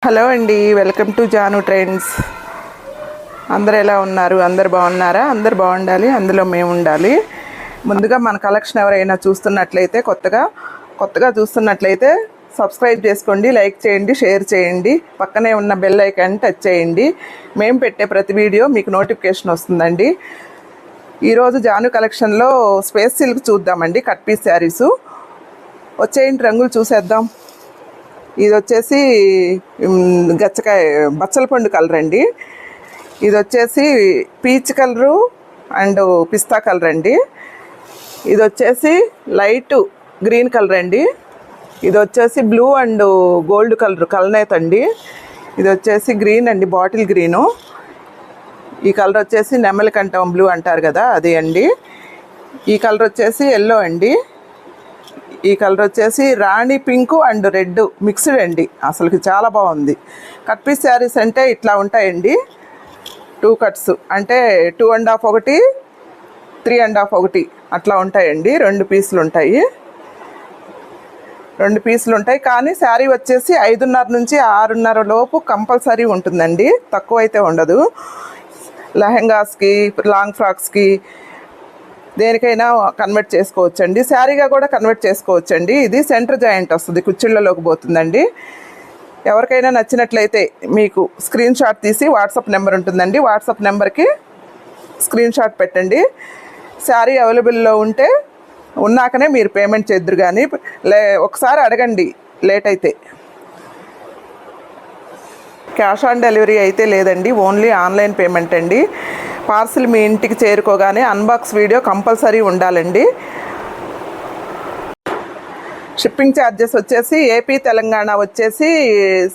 Hello అండి, welcome to Janu trends. అందరు ఎలా ఉన్నారు? అందరు బాగున్నారా? అందరు బాగుండాలి, అందులో మేము ఉండాలి. ముందుగా మన కలెక్షన్ ఎవరైనా చూస్తున్నట్లయితే కొత్తగా చూస్తున్నట్లయితే సబ్స్క్రైబ్ చేసుకోండి, లైక్ చేయండి, షేర్ చేయండి, పక్కనే ఉన్న బెల్ ఐకాన్ టచ్ చేయండి. మేము పెట్టే ప్రతి వీడియో మీకు నోటిఫికేషన్ వస్తుందండి. ఈరోజు జాను కలెక్షన్లో స్పేస్ సిల్క్ చూద్దామండి. కట్ పీస్ శారీసు వచ్చేయండి, రంగులు చూసేద్దాం. ఇది వచ్చేసి గచ్చకాయ బచ్చల పండు కలర్ అండి. ఇది వచ్చేసి peach colour and pista colour అండి. ఇది వచ్చేసి లైట్ గ్రీన్ కలర్ అండి. ఇది వచ్చేసి బ్లూ అండ్ గోల్డ్ కలర్ కల్నేత్ అండి. ఇది వచ్చేసి గ్రీన్ అండి, బాటిల్ గ్రీను. ఈ కలర్ వచ్చేసి నెమలి కంఠం బ్లూ అంటారు కదా, అది అండి. ఈ కలర్ వచ్చేసి ఎల్లో అండి. ఈ కలర్ వచ్చేసి రాణి పింక్ అండ్ రెడ్ మిక్స్డ్ అండి. అసలుకి చాలా బాగుంది. కట్ పీస్ శారీస్ అంటే ఇట్లా ఉంటాయండి. 2 కట్స్ అంటే 2.5 ఒకటి, 3.5 ఒకటి అట్లా ఉంటాయండి. 2 పీసులు ఉంటాయి. 2 పీసులు ఉంటాయి. కానీ శారీ వచ్చేసి 5:30 నుంచి 6:30 లోపు కంపల్సరీ ఉంటుందండి, తక్కువ అయితే ఉండదు. లెహెంగాస్కి, లాంగ్ ఫ్రాక్స్కి, దేనికైనా కన్వర్ట్ చేసుకోవచ్చండి. శారీగా కూడా కన్వర్ట్ చేసుకోవచ్చండి. ఇది సెంటర్ జాయింట్ వస్తుంది, కుచ్చిళ్ళలోకి పోతుందండి. ఎవరికైనా నచ్చినట్లయితే మీకు స్క్రీన్ షాట్ తీసి వాట్సాప్ నెంబర్ ఉంటుందండి, వాట్సాప్ నెంబర్కి స్క్రీన్ షాట్ పెట్టండి. శారీ అవైలబుల్లో ఉన్నాకనే మీరు పేమెంట్ చేద్దరు. కానీ ఒకసారి అడగండి లేట్ అయితే. క్యాష్ ఆన్ డెలివరీ అయితే లేదండి, ఓన్లీ ఆన్లైన్ పేమెంట్ అండి. పార్సిల్ మీ ఇంటికి చేరుకోగానే అన్బాక్స్ వీడియో కంపల్సరీ ఉండాలండి. షిప్పింగ్ ఛార్జెస్ వచ్చేసి ఏపీ తెలంగాణ వచ్చేసి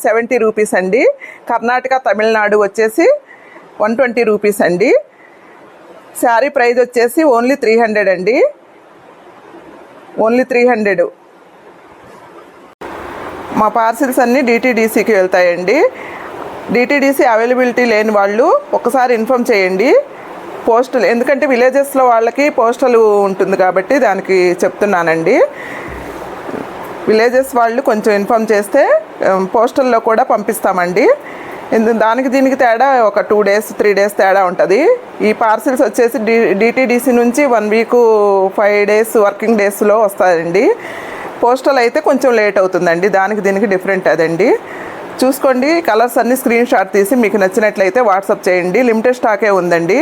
70 రూపీస్ అండి. కర్ణాటక తమిళనాడు వచ్చేసి 120 రూపీస్ అండి. శారీ ప్రైస్ వచ్చేసి ఓన్లీ 300 అండి, ఓన్లీ 300. మా పార్సిల్స్ అన్నీ DTDCకి వెళ్తాయండి. DTDC అవైలబిలిటీ లేని వాళ్ళు ఒకసారి ఇన్ఫామ్ చేయండి. పోస్టల్, ఎందుకంటే విలేజెస్లో వాళ్ళకి పోస్టల్ ఉంటుంది కాబట్టి దానికి చెప్తున్నానండి. విలేజెస్ వాళ్ళు కొంచెం ఇన్ఫామ్ చేస్తే పోస్టల్లో కూడా పంపిస్తామండి. దానికి దీనికి తేడా ఒక 2 days 3 days తేడా ఉంటుంది. ఈ పార్సిల్స్ వచ్చేసి DTDC నుంచి 1 week 5 days వర్కింగ్ డేస్లో వస్తాయండి. పోస్టల్ అయితే కొంచెం లేట్ అవుతుందండి, దానికి దీనికి డిఫరెంట్ అదండి. చూసుకోండి. కలర్స్ అన్నీ స్క్రీన్ షాట్ తీసి మీకు నచ్చినట్లయితే వాట్సాప్ చేయండి. లిమిటెడ్ స్టాకే ఉందండి.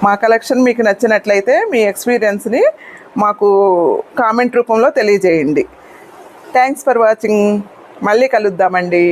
మా కలెక్షన్ మీకు నచ్చినట్లయితే మీ ఎక్స్పీరియన్స్ని మాకు కామెంట్ రూపంలో తెలియజేయండి. Thanks for watching. మళ్ళీ కలుద్దామండి.